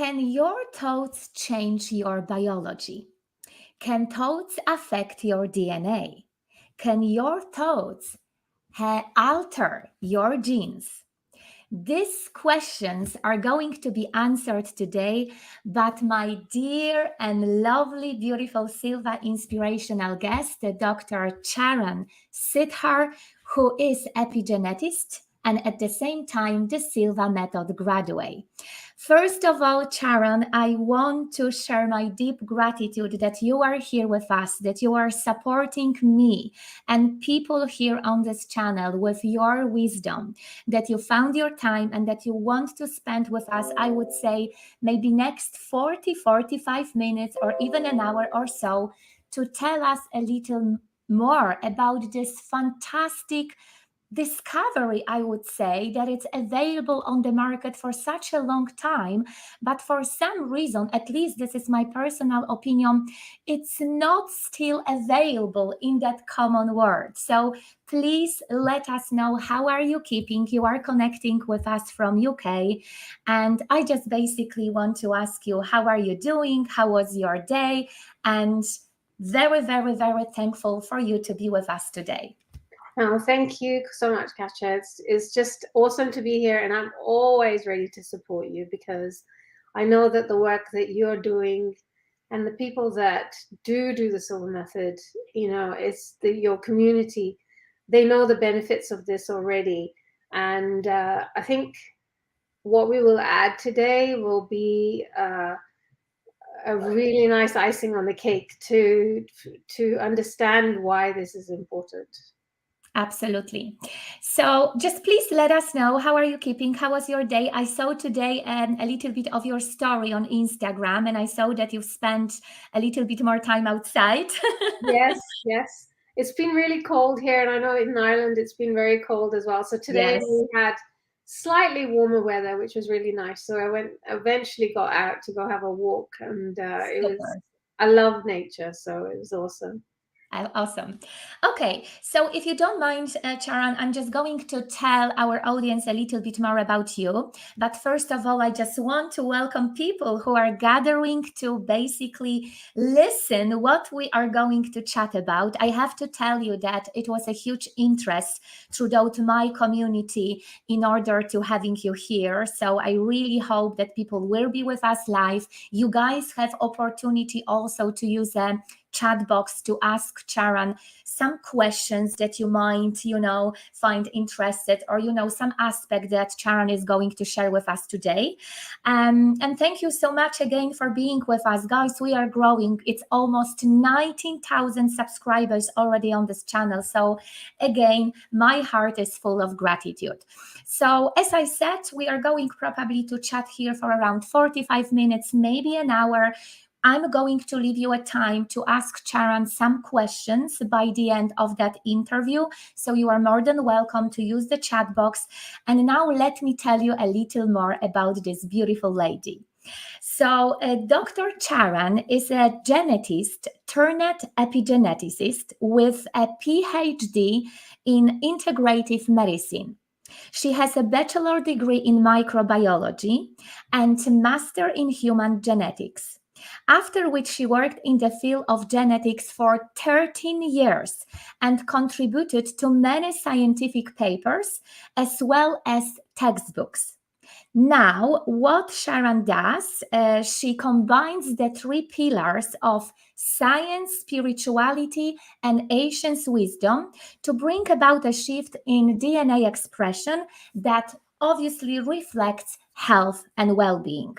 Can your thoughts change your biology? Can thoughts affect your DNA? Can your thoughts alter your genes? These questions are going to be answered today, but my dear and lovely, beautiful Silva Inspirational guest, Dr. Charan Surdhar, who is epigeneticist and at the same time the Silva method graduate. First of all, Charan, I want to share my deep gratitude that you are here with us, that you are supporting me and people here on this channel with your wisdom, that you found your time and that you want to spend with us. I would say maybe next 45 minutes or even an hour or so to tell us a little more about this fantastic discovery, I would say, that it's available on the market for such a long time, but for some reason, at least this is my personal opinion, it's not still available in that common word. So please let us know, how are you keeping? You are connecting with us from UK, and I just basically want to ask you, how are you doing? How was your day? And very, very, very thankful for you to be with us today. Oh, thank you so much, Katja. It's just awesome to be here, and I'm always ready to support you because I know that the work that you're doing and the people that do the Silva method, it's your community. They know the benefits of this already, and I think what we will add today will be a really nice icing on the cake to understand why this is important. Absolutely. So just please let us know, how are you keeping? How was your day? I saw today a little bit of your story on Instagram, and I saw that you spent a little bit more time outside. Yes. It's been really cold here, and I know in Ireland it's been very cold as well. So today Yes. we had slightly warmer weather, which was really nice. So I eventually got out to go have a walk, and Super. I love nature, so it was awesome. Awesome. Okay, so if you don't mind, Charan, I'm just going to tell our audience a little bit more about you. But first of all, I just want to welcome people who are gathering to basically listen what we are going to chat about. I have to tell you that it was a huge interest throughout my community in order to having you here. So I really hope that people will be with us live. You guys have opportunity also to use a chat box to ask Charan some questions that you might, find interested, or, some aspect that Charan is going to share with us today. And thank you so much again for being with us. Guys, we are growing. It's almost 19,000 subscribers already on this channel. So again, my heart is full of gratitude. So as I said, we are going probably to chat here for around 45 minutes, maybe an hour. I'm going to leave you a time to ask Charan some questions by the end of that interview. So you are more than welcome to use the chat box. And now let me tell you a little more about this beautiful lady. So Dr. Charan is a genetist turned epigeneticist with a PhD in integrative medicine. She has a bachelor degree in microbiology and a master in human genetics, after which she worked in the field of genetics for 13 years and contributed to many scientific papers as well as textbooks. Now, what Charan does, she combines the three pillars of science, spirituality, and ancient wisdom to bring about a shift in DNA expression that obviously reflects health and well-being.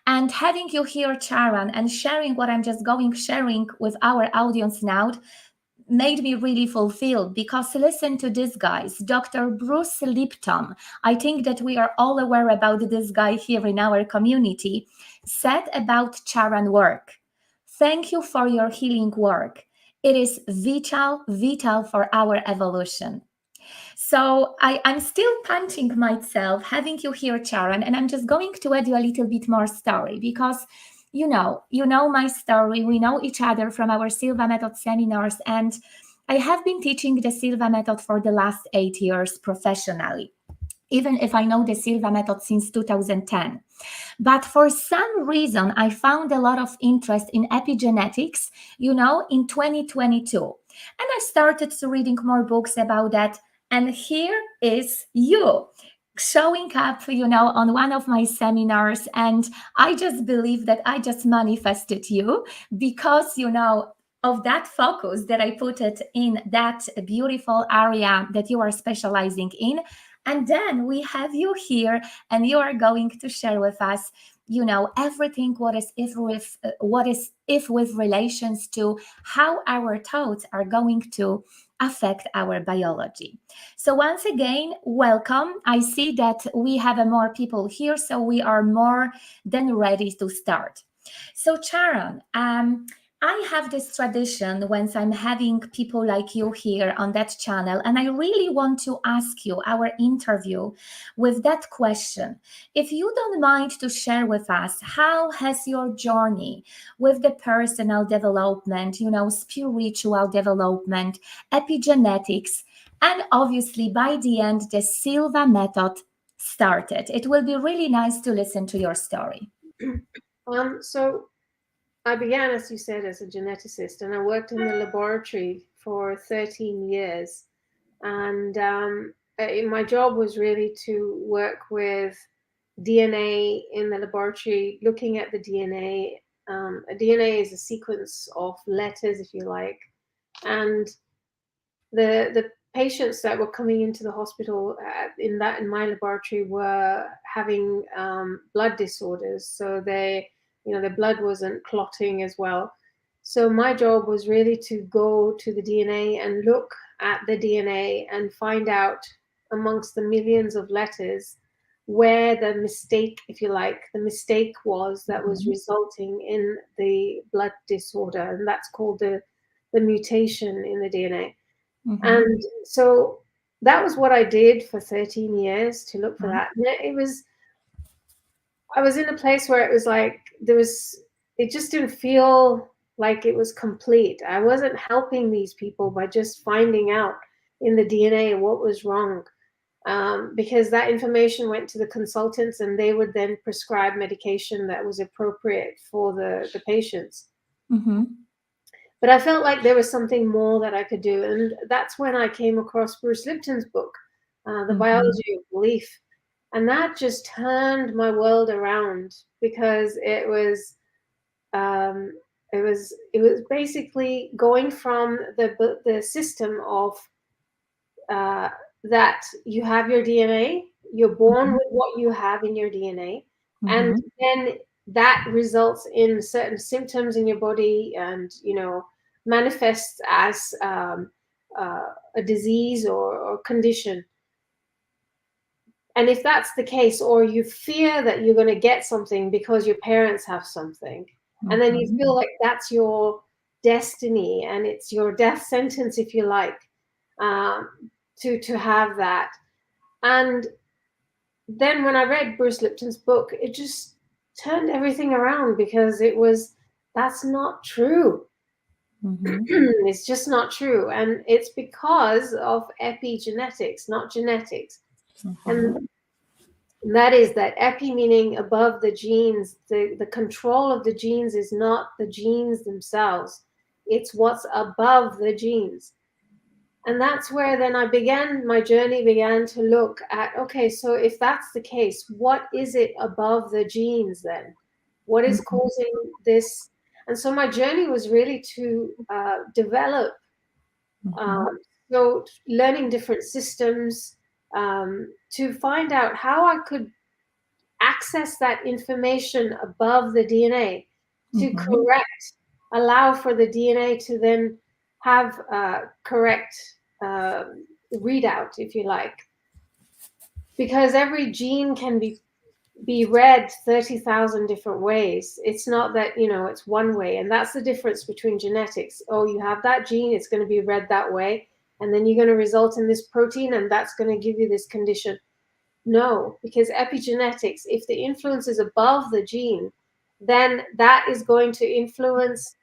And having you here, Charan, and sharing what I'm just sharing with our audience now made me really fulfilled, because listen to this, guys. Dr. Bruce Lipton, I think that we are all aware about this guy here in our community, said about Charan work: thank you for your healing work. It is vital for our evolution. So I'm still punching myself having you here, Charan, and I'm just going to add you a little bit more story, because you know my story. We know each other from our Silva method seminars, and I have been teaching the Silva method for the last 8 years professionally. even if I know the Silva method since 2010. But for some reason, I found a lot of interest in epigenetics, in 2022. And I started to reading more books about that. And here is you showing up, on one of my seminars. And I just believe that I just manifested you because, of that focus that I put it in that beautiful area that you are specializing in. And then we have you here, and you are going to share with us, everything what is if with relations to how our thoughts are going to affect our biology. So once again, welcome. I see that we have more people here, so we are more than ready to start. So Charan, I have this tradition when I'm having people like you here on that channel, and I really want to ask you our interview with that question. If you don't mind to share with us, how has your journey with the personal development, spiritual development, epigenetics, and obviously by the end, the Silva method started? It will be really nice to listen to your story. So I began, as you said, as a geneticist, and I worked in the laboratory for 13 years. And my job was really to work with DNA in the laboratory, looking at the DNA. A DNA is a sequence of letters, if you like, and the patients that were coming into the hospital in my laboratory were having blood disorders. So their blood wasn't clotting as well. So my job was really to go to the DNA and look at the DNA and find out amongst the millions of letters where the mistake, if you like, the mistake was that was resulting in the blood disorder, and that's called the mutation in the DNA. Mm-hmm. And so that was what I did for 13 years, to look for that. And I was in a place where it was like, it just didn't feel like it was complete. I wasn't helping these people by just finding out in the DNA what was wrong. Because that information went to the consultants, and they would then prescribe medication that was appropriate for the patients. Mm-hmm. But I felt like there was something more that I could do. And that's when I came across Bruce Lipton's book, The Biology of Belief. And that just turned my world around, because it was basically going from the system of that you have your DNA, you're born with what you have in your DNA, and then that results in certain symptoms in your body, and manifests as a disease or condition. And if that's the case, or you fear that you're going to get something because your parents have something, and then you feel like that's your destiny and it's your death sentence, if you like, to have that. And then when I read Bruce Lipton's book, it just turned everything around, because that's not true. It's just not true. And it's because of epigenetics, not genetics. And that is that epi meaning above the genes. The control of the genes is not the genes themselves. It's what's above the genes. And that's where then my journey began to look at, okay, so if that's the case, what is it above the genes then? What is causing this? And so my journey was really to develop, so learning different systems, to find out how I could access that information above the DNA to allow for the DNA to then have correct readout, if you like. Because every gene can be read 30,000 different ways. It's not that, it's one way. And that's the difference between genetics. Oh, you have that gene, it's going to be read that way. And then you're going to result in this protein, and that's going to give you this condition. No, because epigenetics, if the influence is above the gene, then that is going to influence.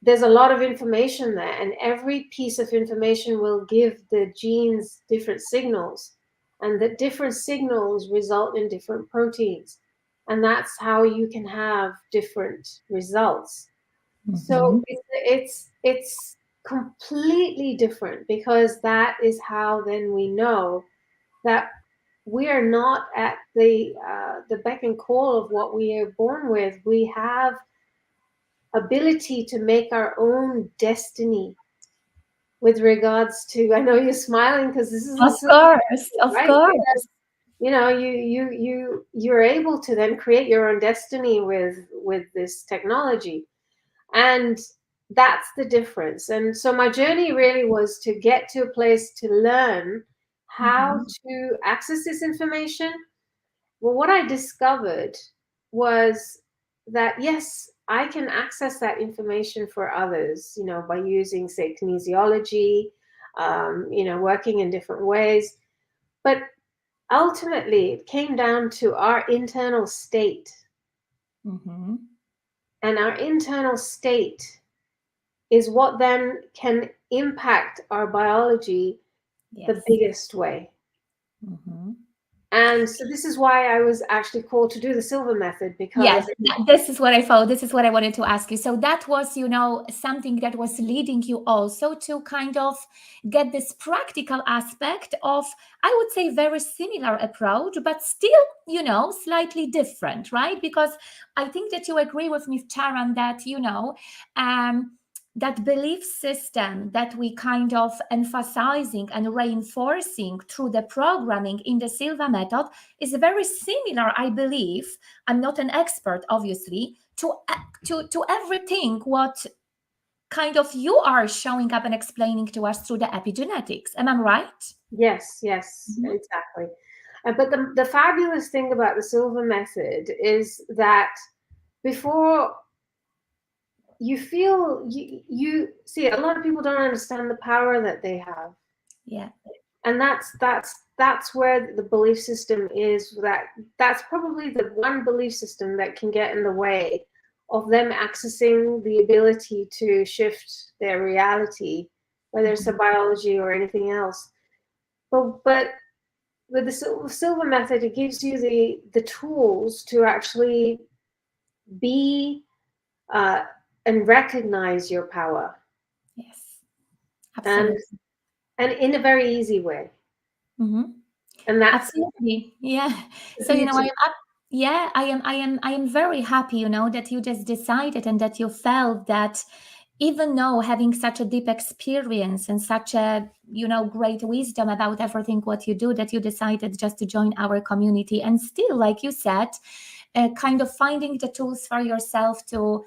There's a lot of information there, and every piece of information will give the genes different signals. and that different signals result in different proteins. And that's how you can have different results. So Mhm. it's completely different, because that is how then we know that we are not at the beck and call of what we are born with. We have ability to make our own destiny with regards to. I know you're smiling because this is the Of silver course, method, of right? course. You know, you're able to then create your own destiny with this technology, and that's the difference. And so my journey really was to get to a place to learn how Mhm. to access this information. Well, what I discovered was that, yes, I can access that information for others, you know, by using, say, kinesiology, you know, working in different ways. But ultimately, it came down to our internal state. Mhm. And our internal state is what then can impact our biology the Yes. biggest way. Mhm. And so this is why I was actually called to do the Silva method, Yes, because this is what I thought. This is what I wanted to ask you. So that was, something that was leading you also to kind of get this practical aspect of, I would say, very similar approach, but still, slightly different, right? Because I think that you agree with me, Charan, that, that belief system that we kind of emphasizing and reinforcing through the programming in the Silva method is very similar, I believe. I'm not an expert, obviously, to everything what kind of you are showing up and explaining to us through the epigenetics. Am I right? yes, Mhm. exactly. But the fabulous thing about the Silva method is that before you feel, you see, a lot of people don't understand the power that they have. Yeah. And that's where the belief system is. That's probably the one belief system that can get in the way of them accessing the ability to shift their reality, whether it's a Mhm. biology or anything else. But with the Silva method, it gives you the tools to actually be uh, and recognize your power, Yes. and Absolutely. in a very easy way. Mhm. And that's Absolutely. Yeah. the So, I beauty. am up. Yeah, I am very happy, that you just decided and that you felt that even though having such a deep experience and such a, great wisdom about everything what you do, that you decided just to join our community and still, like you said, kind of finding the tools for yourself to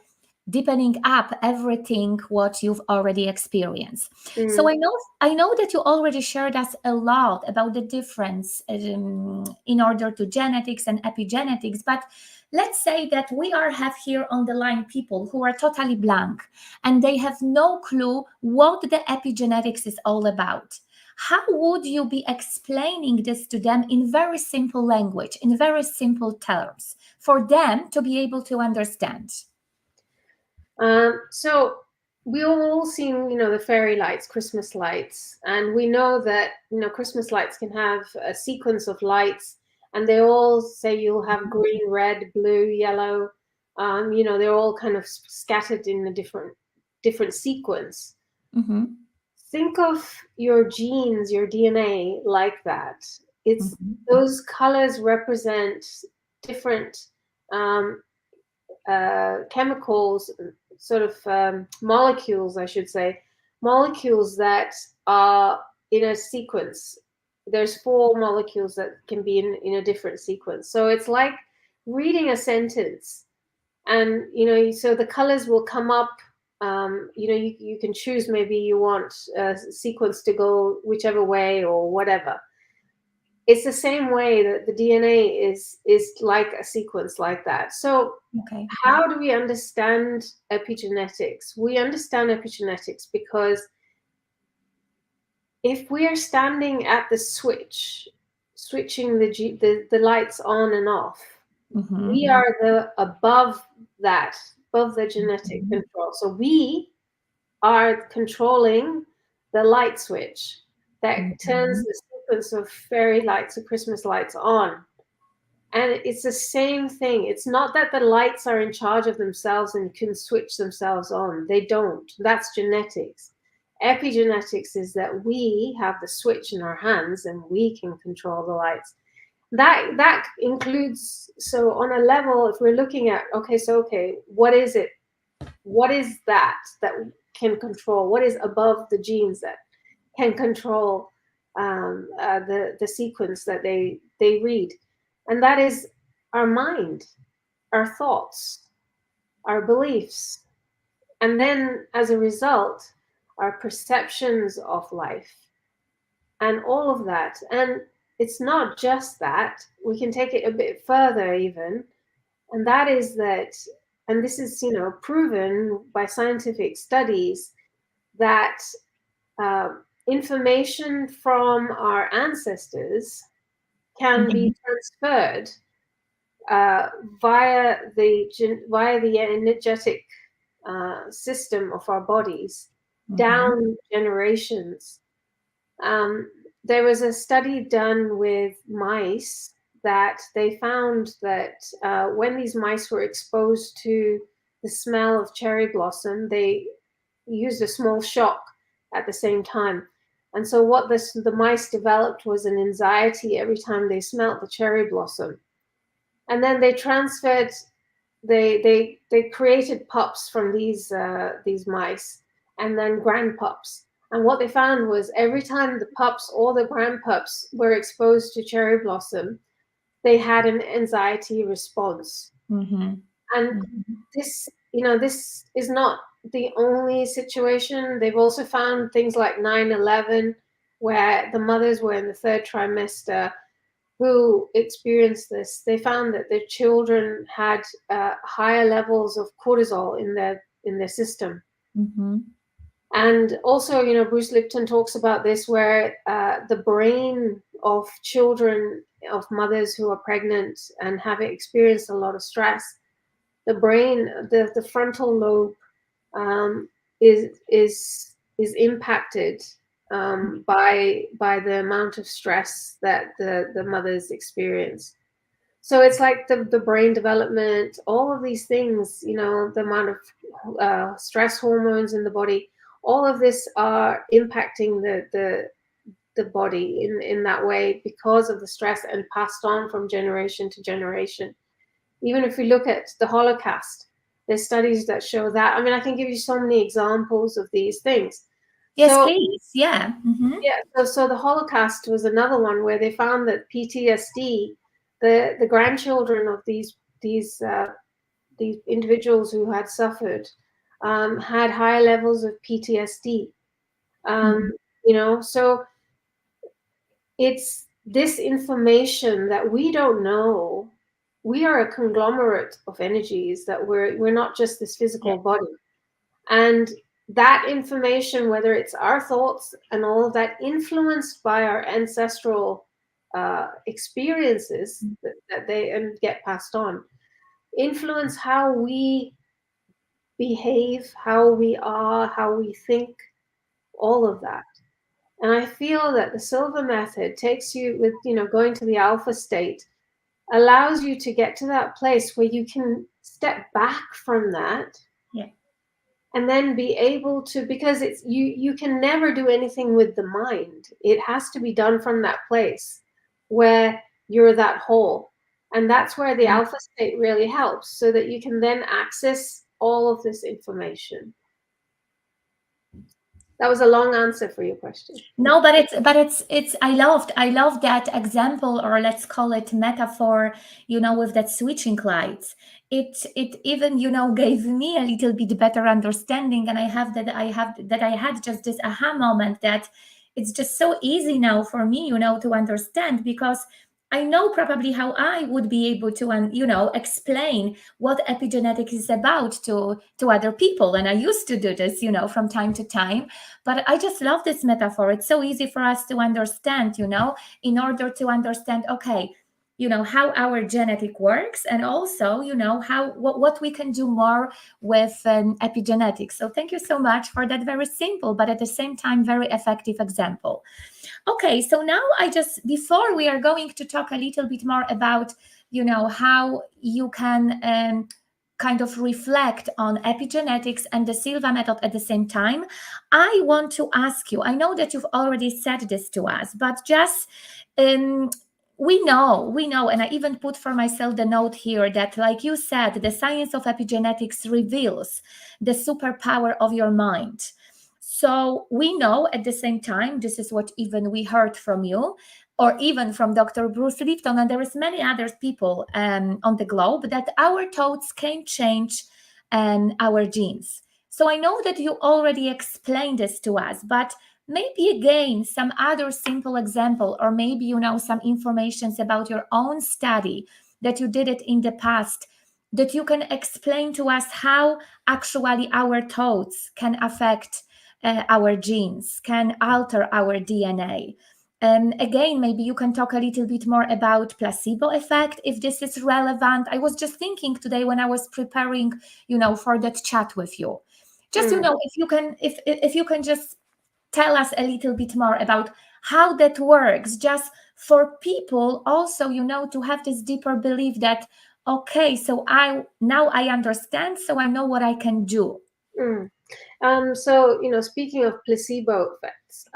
deepening up everything what you've already experienced. So Mm. I know that you already shared us a lot about the difference in order to genetics and epigenetics, but let's say that we have here on the line people who are totally blank and they have no clue what the epigenetics is all about. How would you be explaining this to them in very simple language, in very simple terms, for them to be able to understand? So we all seen, the fairy lights, Christmas lights, and we know that, Christmas lights can have a sequence of lights, and they all say you'll have green, red, blue, yellow. They're all kind of scattered in a different sequence. Mm-hmm. Think of your genes, your DNA like that. It's Mm-hmm. those colors represent different um, chemicals, sort of molecules, I should say, molecules that are in a sequence. There's four molecules that can be in a different sequence. So it's like reading a sentence, and so the colors will come up. You can choose, maybe you want a sequence to go whichever way or whatever. It's the same way that the DNA is like a sequence like that. So Okay. how do we understand epigenetics? We understand epigenetics because if we are standing at the switch, switching the lights on and off, Mm-hmm. we are that, above the genetic Mm-hmm. control. So we are controlling the light switch that turns Mm-hmm. the sequence of fairy lights or Christmas lights on. And it's the same thing. It's not that the lights are in charge of themselves and can switch themselves on. They don't. That's genetics. Epigenetics is that we have the switch in our hands and we can control the lights. That includes, so on a level, if we're looking at, okay, what is it? What is that can control? What is above the genes that can control the sequence that they read? And that is our mind, our thoughts, our beliefs. And then as a result, our perceptions of life and all of that. And it's not just that. We can take it a bit further even. And that is that, and this is, proven by scientific studies, that information from our ancestors can be transferred via the energetic system of our bodies down generations. There was a study done with mice that they found that when these mice were exposed to the smell of cherry blossom, they used a small shock at the same time. And so what the mice developed was an anxiety every time they smelt the cherry blossom. And then they transferred, they created pups from these mice, and then grandpups. And what they found was every time the pups or the grandpups were exposed to cherry blossom, they had an anxiety response. And this is not the only situation. They've also found things like 9/11, where the mothers were in the third trimester who experienced this. They found that their children had higher levels of cortisol in their system. And also, Bruce Lipton talks about this, where the brain of children, of mothers who are pregnant and have experienced a lot of stress, the brain, the frontal lobe is impacted by the amount of stress that the mothers experience. So it's like the brain development, all of these things, the amount of stress hormones in the body, all of this are impacting the body in that way because of the stress, and passed on from generation to generation. Even if we look at the Holocaust, there's studies that show that. I mean, I can give you so many examples of these things. Yes, please. Yeah. Yeah. So the Holocaust was another one where they found that PTSD, the grandchildren of these individuals who had suffered, had high levels of PTSD. So it's this information that we don't know. We are a conglomerate of energies, that we're not just this physical body. And that information, whether it's our thoughts and all of that, influenced by our ancestral experiences that they and get passed on, influence how we behave, how we are, how we think, all of that. And I feel that the Silva method takes you with, going to the alpha state, allows you to get to that place where you can step back from that. And then be able to, because it's you can never do anything with the mind. It has to be done from that place where you're that whole. And that's where the alpha state really helps, so that you can then access all of this information. That was a long answer for your question. No, but it's I loved that example, or let's call it metaphor, with that switching lights. It even, gave me a little bit better understanding, and I had just this aha moment that it's just so easy now for me, to understand, because I know probably how I would be able to, explain what epigenetics is about to other people. And I used to do this, from time to time. But I just love this metaphor. It's so easy for us to understand, in order to understand, okay, how our genetic works, and also, what we can do more with epigenetics. So thank you so much for that very simple, but at the same time, very effective example. Okay, so now before we are going to talk a little bit more about, how you can kind of reflect on epigenetics and the Silva method at the same time, I want to ask you, I know that you've already said this to us, but just um, we know, and I even put for myself the note here that, like you said, the science of epigenetics reveals the superpower of your mind. So we know at the same time, this is what even we heard from you, or even from Dr. Bruce Lipton, and there is many other people on the globe, that our thoughts can change our genes. So I know that you already explained this to us, but maybe again some other simple example, or maybe some informations about your own study that you did it in the past, that you can explain to us how actually our thoughts can affect our genes, can alter our DNA. Again, maybe you can talk a little bit more about placebo effect, if this is relevant. I was just thinking today when I was preparing, for that chat with you. Just Mm. if you can just tell us a little bit more about how that works, just for people also, to have this deeper belief that, okay, so I understand, so I know what I can do. Mm. So, speaking of placebo effects,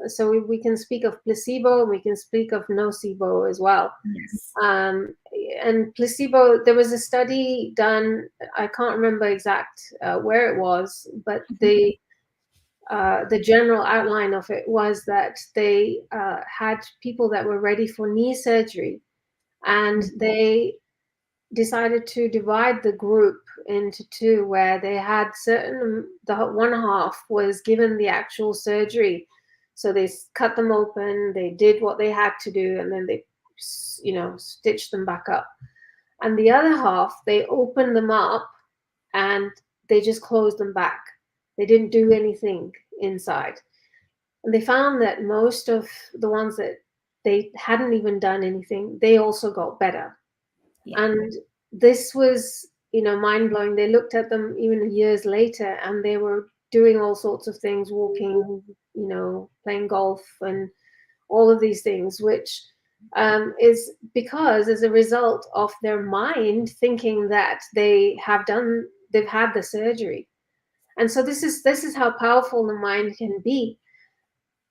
so we can speak of placebo and we can speak of nocebo as well. Yes. And placebo, there was a study done, I can't remember exact where it was, but the general outline of it was that they had people that were ready for knee surgery, and they decided to divide the group into two, where they had the one half was given the actual surgery. So they cut them open, they did what they had to do, and then they stitched them back up. And the other half, they opened them up and they just closed them back. They didn't do anything inside. And they found that most of the ones that they hadn't even done anything, they also got better. Yeah. And this was, mind blowing. They looked at them even years later, and they were doing all sorts of things, walking, playing golf, and all of these things, which is because as a result of their mind thinking that they've had the surgery. And so this is how powerful the mind can be.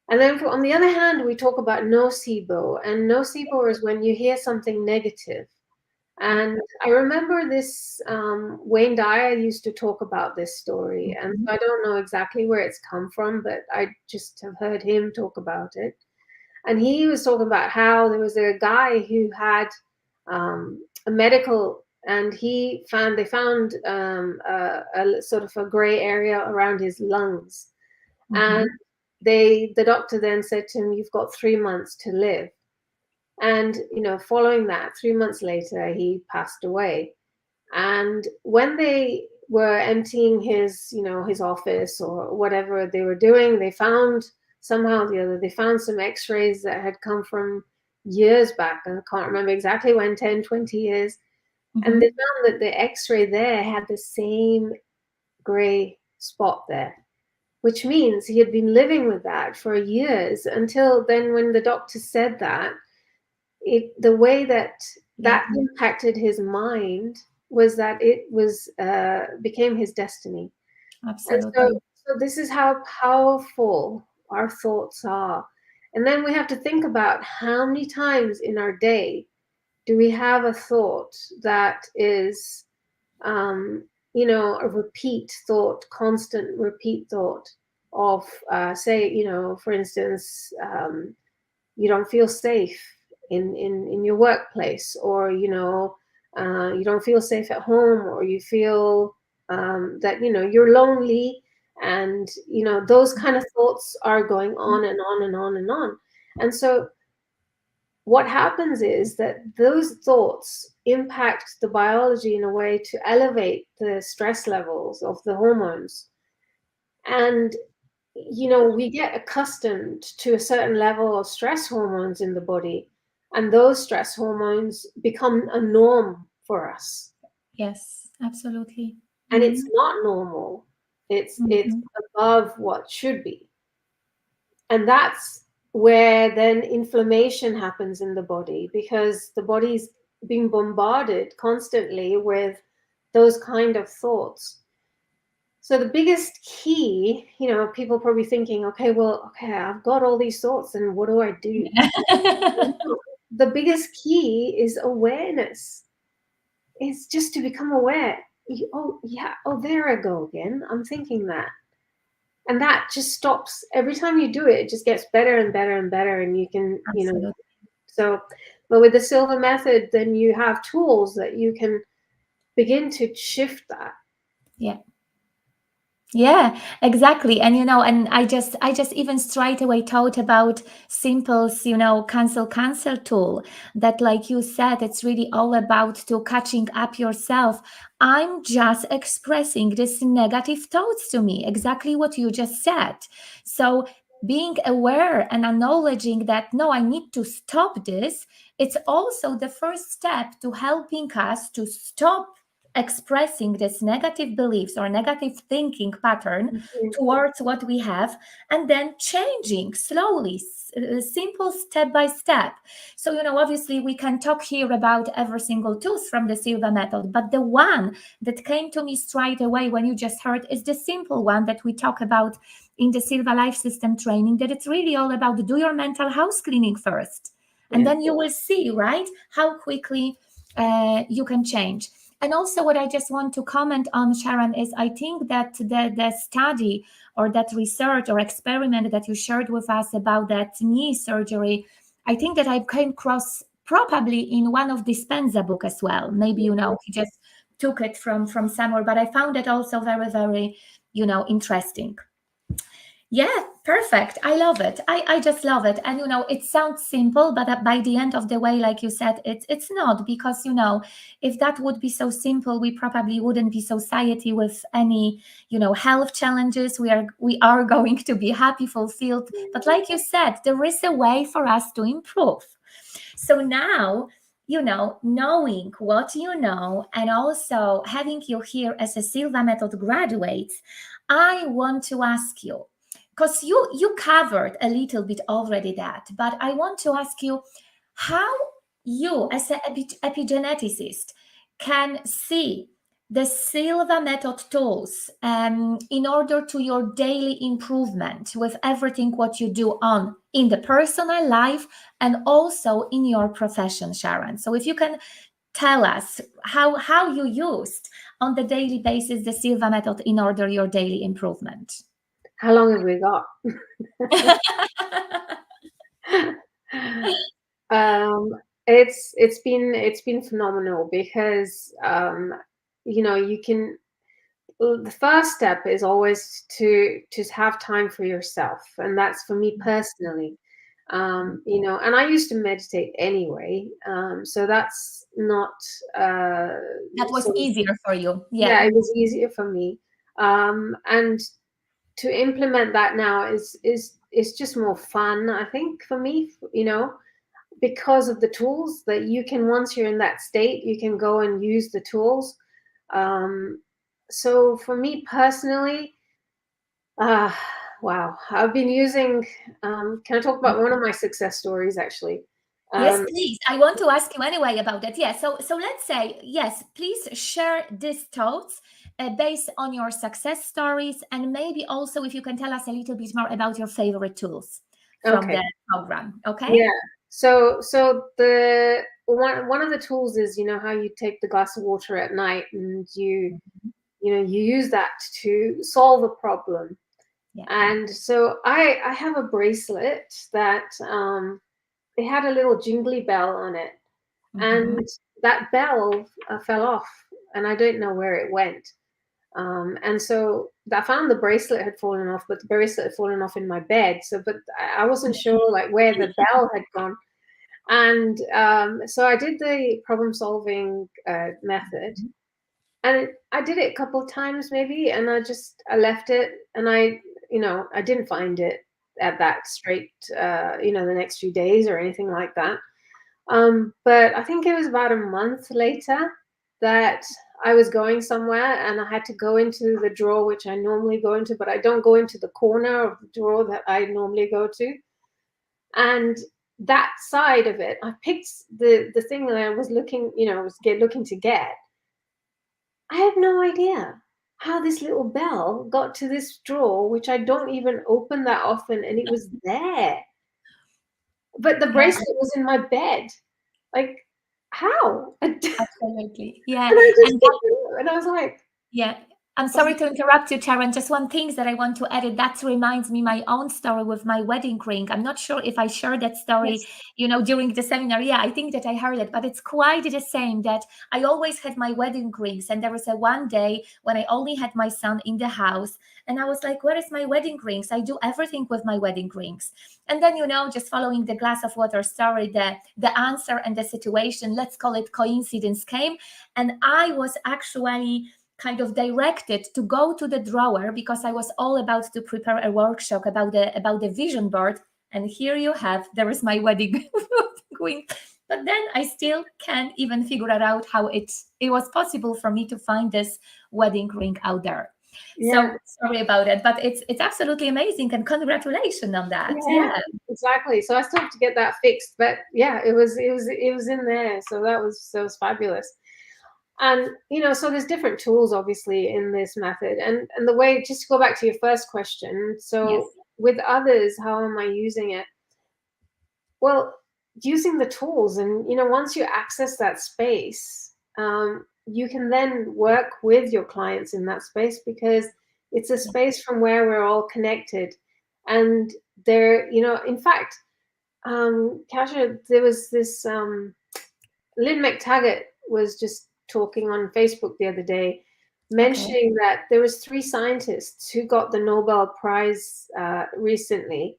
And then on the other hand, we talk about nocebo, and nocebo is when you hear something negative. And I remember this, Wayne Dyer used to talk about this story. And I don't know exactly where it's come from, but I just have heard him talk about it. And he was talking about how there was a guy who had a medical, and they found a sort of a gray area around his lungs. And the doctor then said to him, "You've got 3 months to live." And, following that, 3 months later, he passed away. And when they were emptying his office or whatever they were doing, they found somehow or the other, they found some x-rays that had come from years back. I can't remember exactly when, 10, 20 years. And they found that the x-ray there had the same gray spot there, which means he had been living with that for years, until then when the doctor said that, the way that impacted his mind was that it was became his destiny. And Absolutely. so this is how powerful our thoughts are. And then we have to think about how many times in our day do we have a thought that is a repeat thought, constant repeat thought of say, for instance, you don't feel safe in your workplace, or you don't feel safe at home, or you feel that you're lonely, and those kind of thoughts are going on and on and on and on. And so what happens is that those thoughts impact the biology in a way to elevate the stress levels of the hormones. And we get accustomed to a certain level of stress hormones in the body, and those stress hormones become a norm for us. Yes, absolutely. And it's not normal. It's above what should be. And that's where then inflammation happens in the body because the body's being bombarded constantly with those kind of thoughts. So the biggest key, people probably thinking, okay, I've got all these thoughts, and what do I do? The biggest key is awareness. It's just to become aware. Oh, yeah, oh, there I go again. I'm thinking that. And that just stops. Every time you do it, it just gets better and better and better. And you can, Absolutely. so, but with the Silva method, then you have tools that you can begin to shift that. Yeah. Yeah, exactly. And and I just even straight away thought about Simple's, cancel tool that, like you said, it's really all about to catching up yourself. I'm just expressing this negative thoughts to me, exactly what you just said. So being aware and acknowledging that no, I need to stop this, it's also the first step to helping us to stop expressing this negative beliefs or negative thinking pattern Mhm. towards what we have, and then changing slowly, simple step by step. So obviously we can talk here about every single tools from the Silva method, but the one that came to me straight away when you just heard is the simple one that we talk about in the Silva life system training, that it's really all about do your mental house cleaning first, and Yeah. then you will see, right, how quickly you can change. And also, what I just want to comment on, Sharon, is I think that the study or that research or experiment that you shared with us about that knee surgery, I think that I came across probably in one of Dispenza book as well. Maybe he just took it from somewhere, but I found it also very, very interesting. Yeah, perfect. I love it. I just love it. And it sounds simple, but by the end of the way, like you said, it's not, because if that would be so simple, we probably wouldn't be society with any health challenges. We are going to be happy, fulfilled. But like you said, there is a way for us to improve. So now, knowing what you know and also having you here as a Silva Method graduate, I want to ask you, because you covered a little bit already that, but I want to ask you how you as an epigeneticist can see the Silva method tools in order to your daily improvement with everything what you do on in the personal life and also in your profession, Sharon. So if you can tell us how you used on the daily basis the Silva method in order your daily improvement. How long have we got? um, it's been phenomenal because you can. The first step is always to have time for yourself, and that's for me personally. And I used to meditate anyway, so that's not That was sort of, easier for you. yeah, Yeah. it was easier for me. And to implement that now is just more fun, I think, for me, because of the tools that you can, once you're in that state, you can go and use the tools. um, so for me personally, uh, wow, I've been using, can I talk about one of my success stories actually? Yes, um, please. I want to ask you anyway about that. Yeah. So let's say, yes, please share these thoughts based on your success stories, and maybe also if you can tell us a little bit more about your favorite tools from okay, the program. Okay. yeah, so the one of the tools is, how you take the glass of water at night, and you use that to solve a problem. Yeah. And so I have a bracelet that, it had a little jingly bell on it, Mm-hmm. and that bell fell off, and I don't know where it went. And so I found the bracelet had fallen off, but the bracelet had fallen off in my bed. So, but I wasn't sure like where the bell had gone. And so I did the problem solving method, and I did it a couple of times maybe, and I left it, and I didn't find it at that straight, the next few days or anything like that. But I think it was about a month later that I was going somewhere, and I had to go into the drawer which I normally go into, but I don't go into the corner of the drawer that I normally go to. And that side of it, I picked the thing that I was looking, looking to get. I have no idea how this little bell got to this drawer, which I don't even open that often, and it was there. But the Yeah, bracelet was in my bed. Like, how? And absolutely. Yeah. I just And picked it up, and I was like, yeah. I'm sorry to interrupt you, Charan. Just one thing that I want to add. That reminds me my own story with my wedding ring. I'm not sure if I shared that story, yes, during the seminar. Yeah, I think that I heard it, but it's quite the same that I always had my wedding rings. And there was a one day when I only had my son in the house and I was like, where is my wedding rings? I do everything with my wedding rings. And then, just following the glass of water story, the answer and the situation, let's call it coincidence, came. And I was actually kind of directed to go to the drawer because I was all about to prepare a workshop about the vision board. And here you have, there is my wedding ring. But then I still can't even figure out how it was possible for me to find this wedding ring out there. yeah, So sorry about it, but it's absolutely amazing and congratulations on that. yeah, Yeah. exactly. So I still have to get that fixed, but yeah, it was in there. So that was fabulous. And so there's different tools obviously in this method, and the way, just to go back to your first question, Yes. so with others, how am I using it? Well, using the tools, and once you access that space, you can then work with your clients in that space, because it's a space from where we're all connected. And there, in fact, Kasha, there was this Lynn McTaggart was just talking on Facebook the other day, Okay. mentioning that there was 3 scientists who got the Nobel Prize recently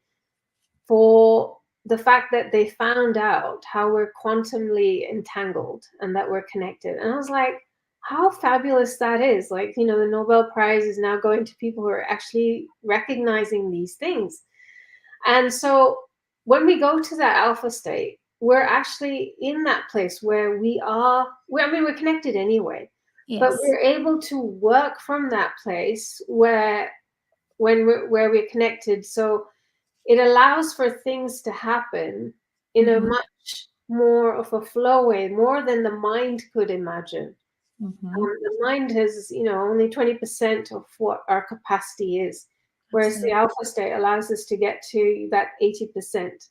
for the fact that they found out how we're quantumly entangled and that we're connected. And I was like, how fabulous that is. Like, the Nobel Prize is now going to people who are actually recognizing these things. And so when we go to that alpha state, we're actually in that place where we're connected anyway, but Yes. we're able to work from that place where we're connected. So it allows for things to happen in a Mm-hmm. much more of a flow way, more than the mind could imagine. Mm-hmm. The mind has, only 20% of what our capacity is, whereas the Absolutely. alpha state allows us to get to that 80%.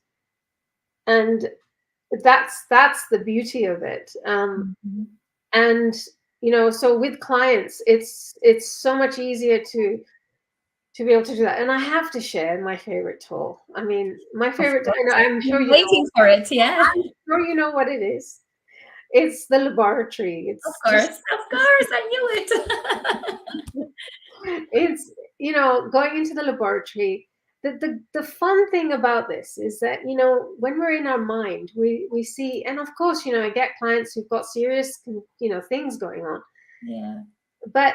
And that's the beauty of it. Mm-hmm. And so with clients, it's so much easier to be able to do that. And I have to share my favorite tool. I mean, my Of favorite, and course. I'm sure I'm waiting for it. Yeah. I'm sure you know what it is. It's the laboratory. Of It's course. just, Of course. I knew it. it's, going into the laboratory. The fun thing about this is that, when we're in our mind, we see, and of course, I get clients who've got serious, things going on. Yeah. But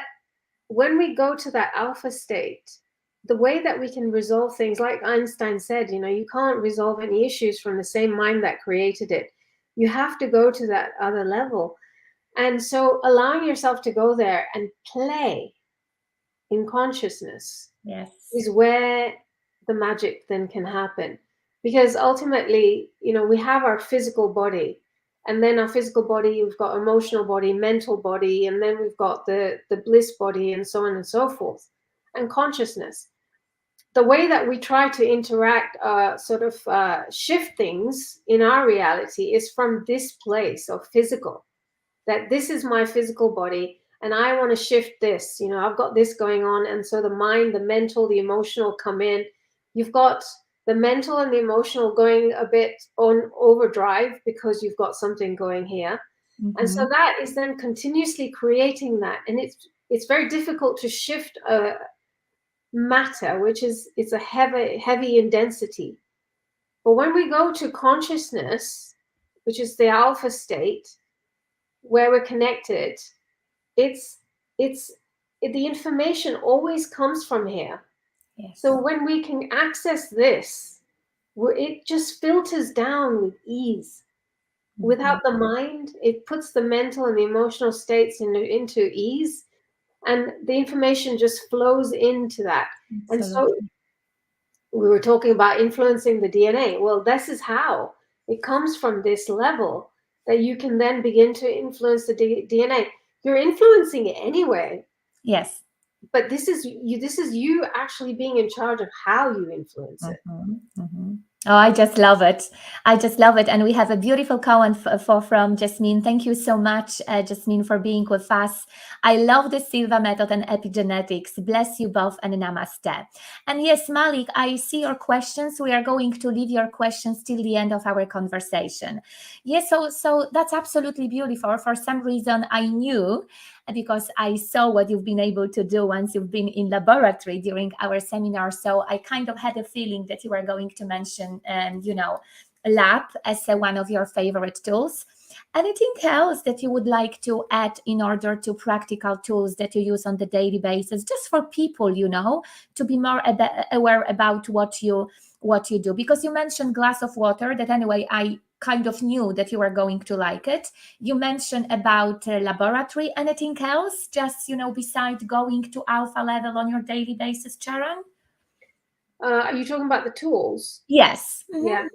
when we go to that alpha state, the way that we can resolve things, like Einstein said, you can't resolve any issues from the same mind that created it. You have to go to that other level. And so allowing yourself to go there and play in consciousness Yes. is where the magic then can happen. Because ultimately, we have our physical body, and then our physical body, we've got emotional body, mental body, and then we've got the bliss body, and so on and so forth. And consciousness. The way that we try to interact, shift things in our reality, is from this place of physical, that this is my physical body and I want to shift this. I've got this going on. And so the mind, the mental, the emotional come in. You've got the mental and the emotional going a bit on overdrive because you've got something going here. And so Mm-hmm. that is then continuously creating that. And it's very difficult to shift a matter, which is, it's a heavy in density. But when we go to consciousness, which is the alpha state, where we're connected, it's it's the information always comes from here. So Yes. when we can access this, it just filters down with ease. Mm-hmm. Without the mind, it puts the mental and the emotional states into ease, and the information just flows into that. And so Absolutely. we were talking about influencing the DNA. Well, this is how it comes from this level that you can then begin to influence the DNA. You're influencing it anyway, Yes. but this is you. This is you actually being in charge of how you influence it. Mhm, mhm. Oh, I just love it. I just love it. And we have a beautiful comment for from Jasmine. Thank you so much, Jasmine, for being with us. I love the Silva method and epigenetics. Bless you both and namaste. And yes, Malik, I see your questions. We are going to leave your questions till the end of our conversation. Yes, so that's absolutely beautiful. For some reason, I knew because I saw what you've been able to do once you've been in laboratory during our seminar. So I kind of had a feeling that you were going to mention, lab as one of your favorite tools. Anything else that you would like to add in order to practical tools that you use on the daily basis, just for people, to be more aware about what you do? Because you mentioned glass of water, that anyway, I kind of knew that you were going to like it. You mentioned about laboratory. Anything else, just, besides going to alpha level on your daily basis, Charan? Are you talking about the tools? Yes. Yeah.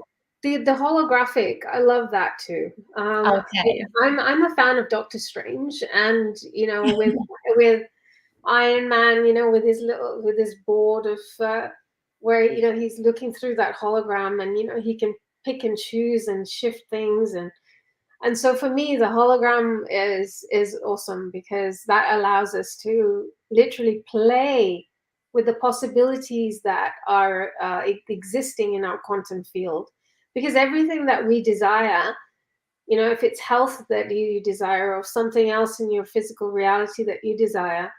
The holographic, I love that too. Okay. I'm a fan of Doctor Strange, and with Iron Man, with his board of where he's looking through that hologram, and he can pick and choose and shift things, and so for me the hologram is awesome because that allows us to literally play with the possibilities that are existing in our quantum field, because everything that we desire, if it's health that you desire or something else in your physical reality that you desire,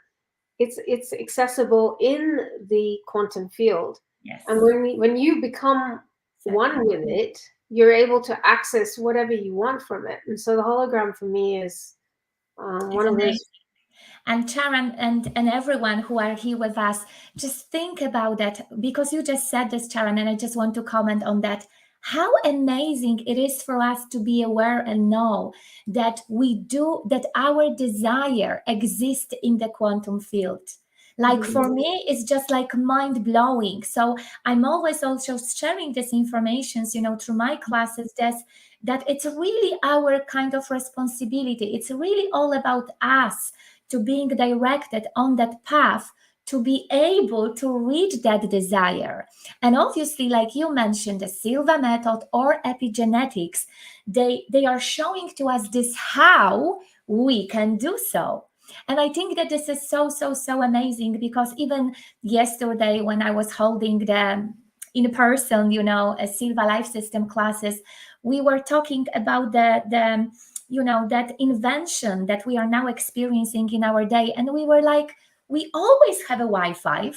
it's accessible in the quantum field. Yes. And when you become one with it, you're able to access whatever you want from it. And so the hologram for me is It's one of amazing. those. And Charan and everyone who are here with us, just think about that, because you just said this, Charan, and I just want to comment on that. How amazing it is for us to be aware and know that that our desire exists in the quantum field. Like Mhm. for me, it's just like mind blowing. So I'm always also sharing this information, through my classes, that it's really our kind of responsibility. It's really all about us to being directed on that path to be able to reach that desire. And obviously, like you mentioned, the Silva method or epigenetics, they are showing to us this how we can do so. And I think that this is so amazing, because even yesterday when I was holding the in person, a Silva Life System classes, we were talking about that invention that we are now experiencing in our day. And we were like, we always have a Wi-Fi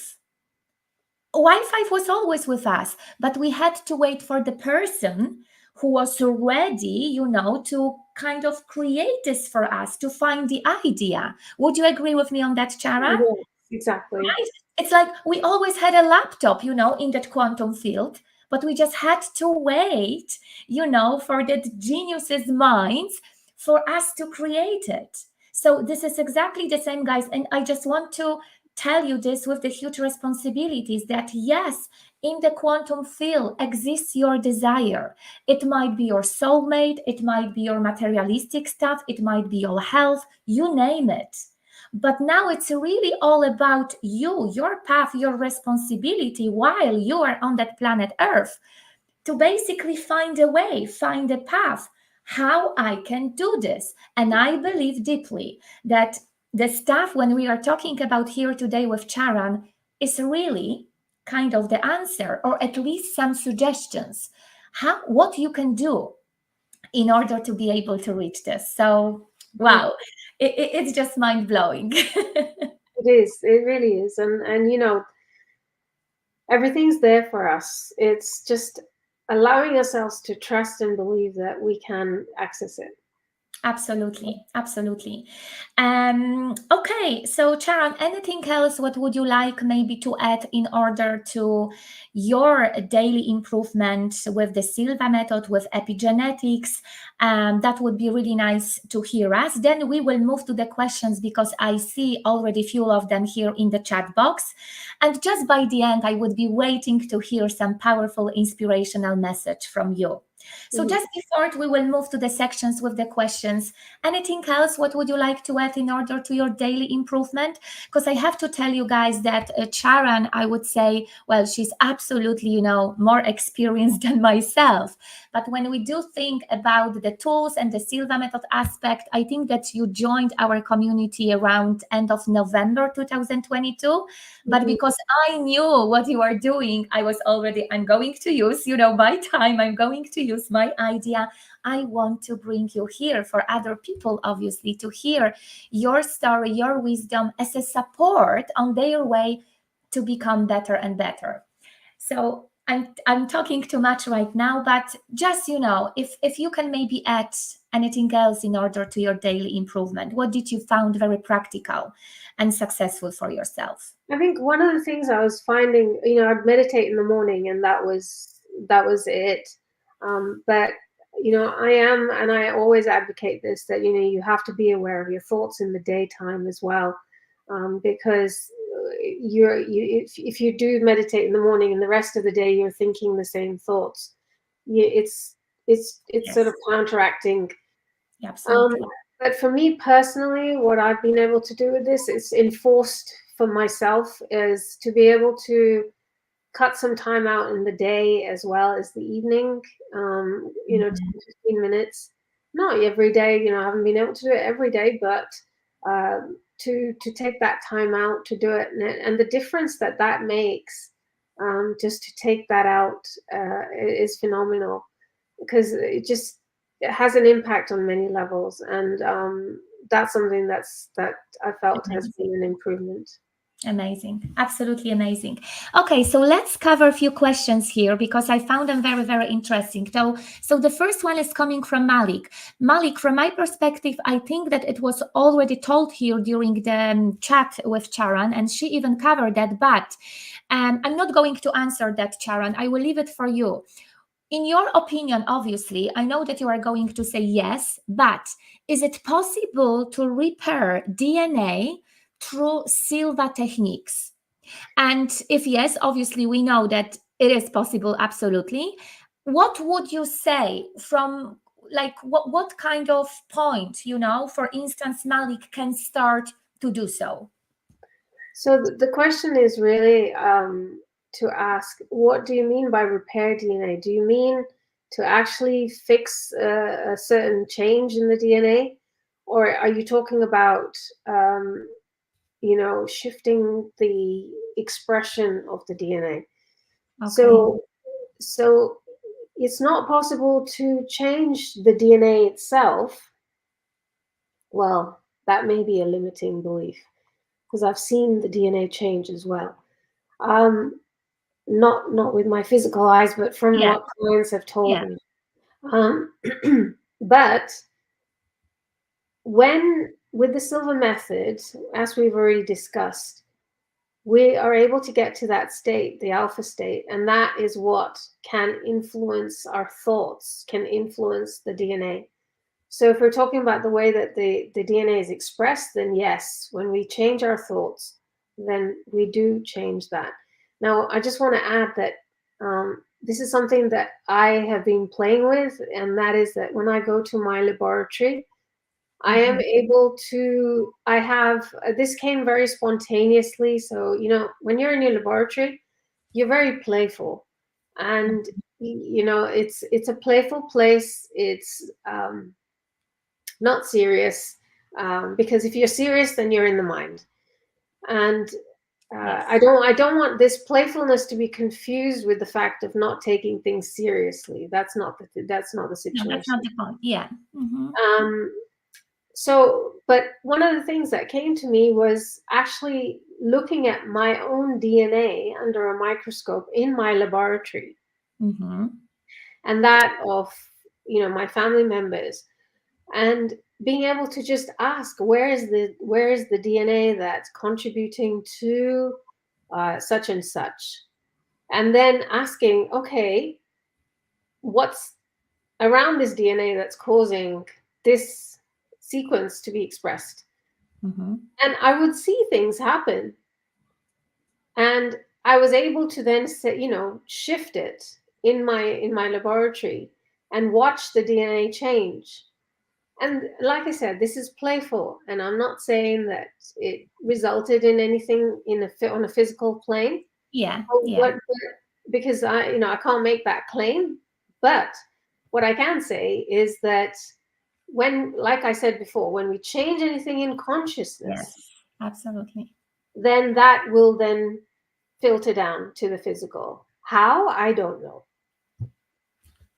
was always with us, but we had to wait for the person who was ready, to kind of create this for us, to find the idea. Would you agree with me on that, Charan? Yeah, exactly. Right? It's like we always had a laptop, in that quantum field, but we just had to wait, for the geniuses' minds for us to create it. So this is exactly the same, guys. And I just want to tell you this with the huge responsibilities, that yes, in the quantum field exists your desire. It might be your soulmate, it might be your materialistic stuff, it might be your health, you name it. But now it's really all about you, your path, your responsibility while you are on that planet Earth, to basically find a way, find a path, how I can do this. And I believe deeply that the stuff when we are talking about here today with Charan is really kind of the answer, or at least some suggestions, what you can do in order to be able to reach this. So, Mm. wow, it's just mind blowing. It is. It really is. And everything's there for us. It's just allowing ourselves to trust and believe that we can access it. Absolutely, absolutely. Okay, so Charan, anything else? What would you like maybe to add in order to your daily improvement with the Silva method, with epigenetics? That would be really nice to hear us. Then we will move to the questions because I see already few of them here in the chat box. And just by the end, I would be waiting to hear some powerful, inspirational message from you. So Mhm. just before we will move to the sections with the questions, anything else? What would you like to add in order to your daily improvement? Because I have to tell you guys that Charan, I would say, well, she's absolutely, more experienced than myself. But when we do think about the tools and the Silva method aspect, I think that you joined our community around end of November 2022. But Mhm. because I knew what you are doing, I'm going to use, my time, I'm going to use my idea. I want to bring you here for other people, obviously, to hear your story, your wisdom as a support on their way to become better and better. So I'm talking too much right now, but just if you can maybe add anything else in order to your daily improvement, what did you found very practical and successful for yourself? I think one of the things I was finding, I'd meditate in the morning, and that was it. But I am, and I always advocate this, that you have to be aware of your thoughts in the daytime as well, because if you do meditate in the morning and the rest of the day you're thinking the same thoughts, it's sort of Yes, counteracting. Um, absolutely. but for me personally, what I've been able to do with this is enforced for myself is to be able to cut some time out in the day as well as the evening, 10, Mhm. 15 minutes. Not every day, I haven't been able to do it every day, but to take that time out to do it. And the difference that makes, just to take that out, is phenomenal, because it has an impact on many levels. And that's something that I felt has Amazing. been an improvement. Amazing. Absolutely amazing. Okay, so let's cover a few questions here because I found them very, very interesting. So the first one is coming from Malik. Malik, from my perspective, I think that it was already told here during the chat with Charan, and she even covered that, but I'm not going to answer that, Charan. I will leave it for you. In your opinion, obviously, I know that you are going to say yes, but is it possible to repair DNA through Silva techniques? And if yes, obviously, we know that it is possible, absolutely. What would you say from like what kind of point, for instance, Malik can start to do so? So the question is really, to ask, what do you mean by repair DNA? Do you mean to actually fix a certain change in the DNA, or are you talking about, shifting the expression of the DNA? Okay. So it's not possible to change the DNA itself. Well, that may be a limiting belief, because I've seen the DNA change as well. Um, not with my physical eyes, but from Yeah. what clients have told Yeah. me. Um, but when with the Silva method, as we've already discussed, we are able to get to that state, the alpha state, and that is what can influence our thoughts, can influence the DNA. So if we're talking about the way that the DNA is expressed, then yes, when we change our thoughts, then we do change that. Now, I just want to add that, this is something that I have been playing with, and that is that when I go to my laboratory, I am Mhm. able to, I have, this came very spontaneously. So, when you're in your laboratory, you're very playful. And, it's a playful place. It's, not serious, because if you're serious, then you're in the mind. And Yes. I don't want this playfulness to be confused with the fact of not taking things seriously. That's not the No, that's not situation. the point. Yeah. Hmm. Um, but one of the things that came to me was actually looking at my own DNA under a microscope in my laboratory, Hmm. and that of my family members. And being able to just ask, where is the DNA that's contributing to such and such, and then asking, okay, what's around this DNA that's causing this sequence to be expressed. Mm-hmm. And I would see things happen, and I was able to then say, shift it in my laboratory and watch the DNA change. And like I said, this is playful, and I'm not saying that it resulted in anything on a physical plane. Yeah, yeah. What Because I can't make that claim, but what I can say is that when, like I said before, when we change anything in consciousness, Yes, absolutely. then that will then filter down to the physical. How? I don't know.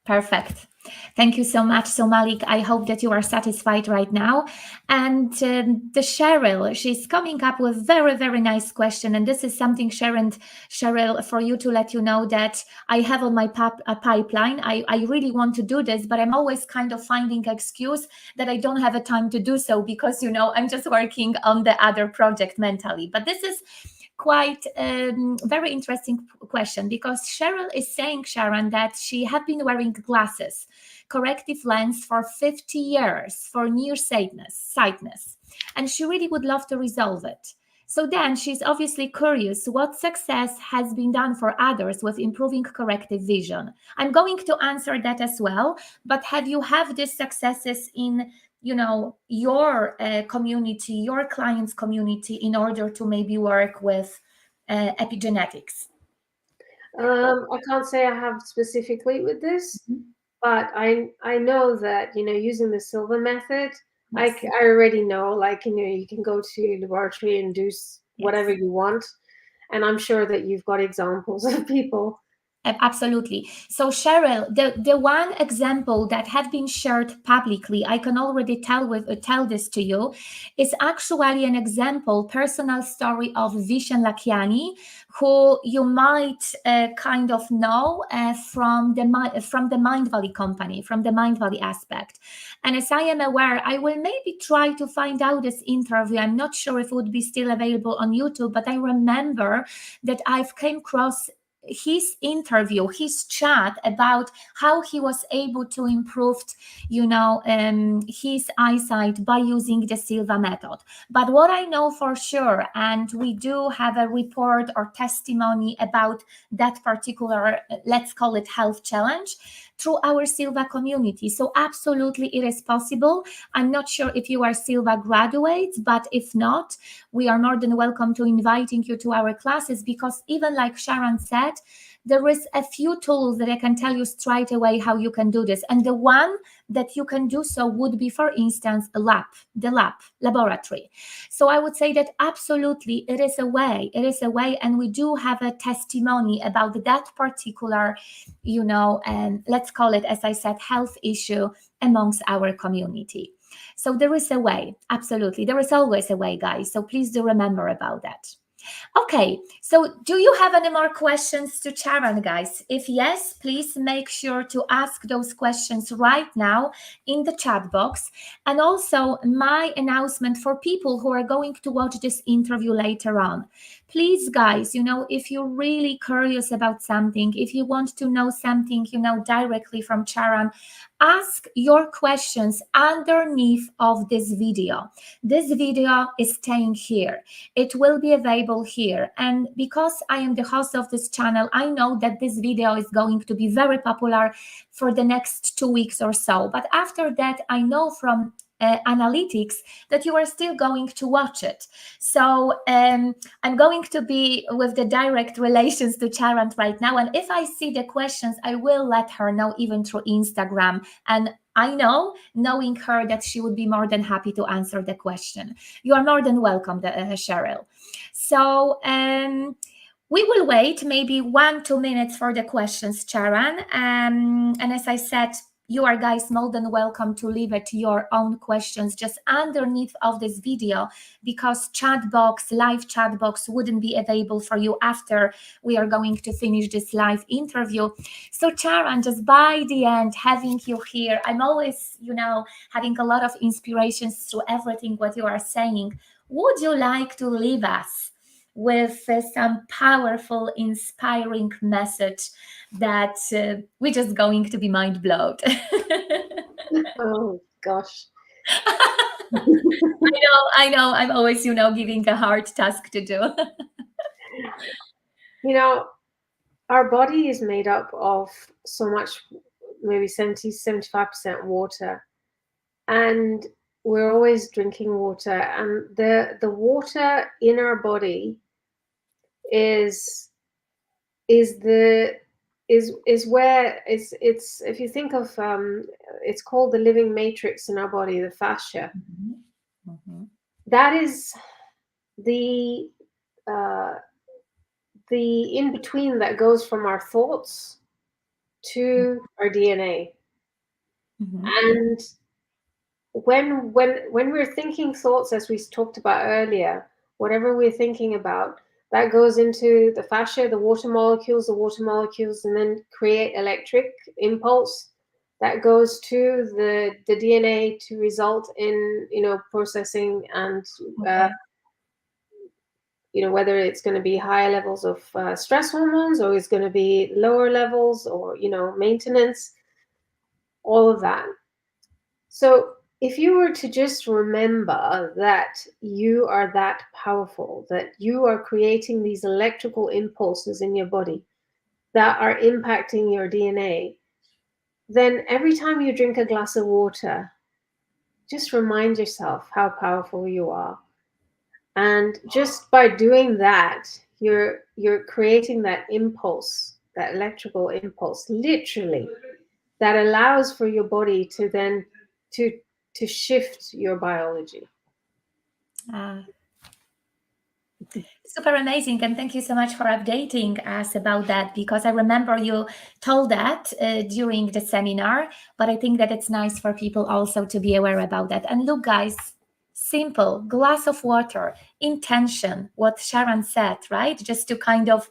Perfect. Thank you so much. So Malik, I hope that you are satisfied right now. And the Cheryl, she's coming up with very, very nice question. And this is something, Cheryl, for you to let you know that I have on my pipeline. I really want to do this, but I'm always kind of finding excuse that I don't have a time to do so because, I'm just working on the other project mentally. But this is quite very interesting question because Cheryl is saying, Sharon, that she had been wearing glasses, corrective lens for 50 years for nearsightedness, and she really would love to resolve it. So then she's obviously curious what success has been done for others with improving corrective vision. I'm going to answer that as well, but have you have these successes in your community, your clients community, in order to maybe work with epigenetics? I can't say I have specifically with this, but I know that using the Silva method, Yes. I already know, like, you can go to the laboratory and do whatever Yes. you want, and I'm sure that you've got examples of people. Absolutely. So Cheryl, the one example that had been shared publicly, I can already tell this to you, is actually an example, personal story of Vishen Lakiani, who you might kind of know from the Mind Valley company, from the Mind Valley aspect. And as I am aware, I will maybe try to find out this interview. I'm not sure if it would be still available on YouTube, but I remember that I've came across his interview, his chat about how he was able to improve, his eyesight by using the Silva method. But what I know for sure, and we do have a report or testimony about that particular, let's call it health challenge, through our Silva community. So absolutely it is possible. I'm not sure if you are Silva graduates, but if not, we are more than welcome to inviting you to our classes, because even like Sharon said, there is a few tools that I can tell you straight away how you can do this. And the one that you can do so would be, for instance, the laboratory. So I would say that absolutely it is a way, and we do have a testimony about that particular, let's call it, as I said, health issue amongst our community. So there is a way, absolutely. There is always a way, guys. So please do remember about that. Okay, so do you have any more questions to Charan, guys? If yes, please make sure to ask those questions right now in the chat box. And also my announcement for people who are going to watch this interview later on. Please, guys, if you're really curious about something, if you want to know something, directly from Charan, ask your questions underneath of this video. This video is staying here. It will be available here. And because I am the host of this channel, I know that this video is going to be very popular for the next 2 weeks or so. But after that, I know from analytics that you are still going to watch it. So I'm going to be with the direct relations to Charan right now. And if I see the questions, I will let her know, even through Instagram. And I know, knowing her, that she would be more than happy to answer the question. You are more than welcome, Cheryl. So we will wait maybe 1-2 minutes for the questions, Charan. And as I said, you are guys more than welcome to leave it your own questions just underneath of this video, because live chat box wouldn't be available for you after we are going to finish this live interview. So Charan, just by the end, having you here, I'm always, having a lot of inspirations through everything what you are saying. Would you like to leave us with some powerful, inspiring message that we're just going to be mind blown? Oh gosh. I know, I'm always, giving a hard task to do. Our body is made up of so much, maybe 70-75% water. And we're always drinking water. And the water in our body is where it's if you think of it's called the living matrix in our body, the fascia. Mm-hmm. Mm-hmm. That is the in between that goes from our thoughts to our DNA. Mm-hmm. And when we're thinking thoughts, as we talked about earlier, whatever we're thinking about, that goes into the fascia, the water molecules, and then create electric impulse that goes to the DNA to result in processing and Okay. whether it's going to be higher levels of stress hormones, or it's going to be lower levels, or maintenance, all of that. So if you were to just remember that you are that powerful, that you are creating these electrical impulses in your body that are impacting your DNA, then every time you drink a glass of water, just remind yourself how powerful you are. And just by doing that, you're creating that impulse, that electrical impulse, literally, that allows for your body to then to shift your biology. Super amazing, and thank you so much for updating us about that, because I remember you told that during the seminar, but I think that it's nice for people also to be aware about that. And look guys, simple glass of water, intention, what Charan said, right? Just to kind of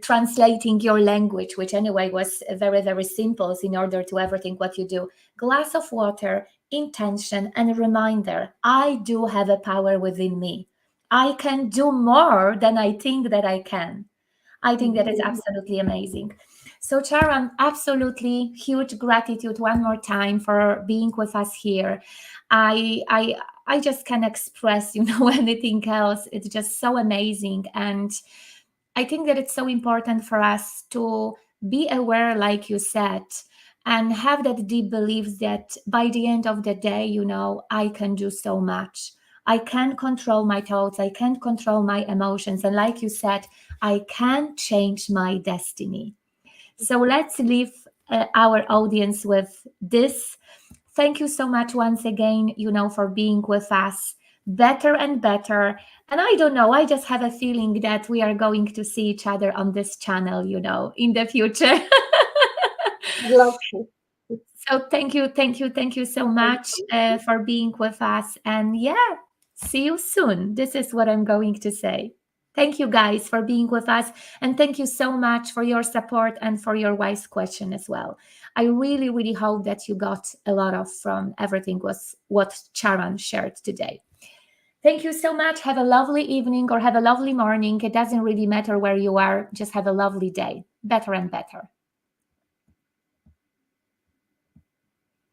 translating your language, which anyway was very, very simple in order to everything what you do. Glass of water, intention, and a reminder, I do have a power within me. I can do more than I think that I can. I think that is absolutely amazing. So Charan, absolutely huge gratitude one more time for being with us here. I just can't express, anything else. It's just so amazing. And I think that it's so important for us to be aware, like you said, and have that deep belief that by the end of the day, I can do so much. I can control my thoughts. I can control my emotions. And like you said, I can change my destiny. So let's leave our audience with this. Thank you so much once again, for being with us. Better and better. And I don't know, I just have a feeling that we are going to see each other on this channel, in the future. Love you. So thank you so much for being with us. And yeah, see you soon. This is what I'm going to say. Thank you guys for being with us. And thank you so much for your support and for your wise question as well. I really, really hope that you got a lot of from everything was what Charan shared today. Thank you so much. Have a lovely evening or have a lovely morning. It doesn't really matter where you are. Just have a lovely day. Better and better.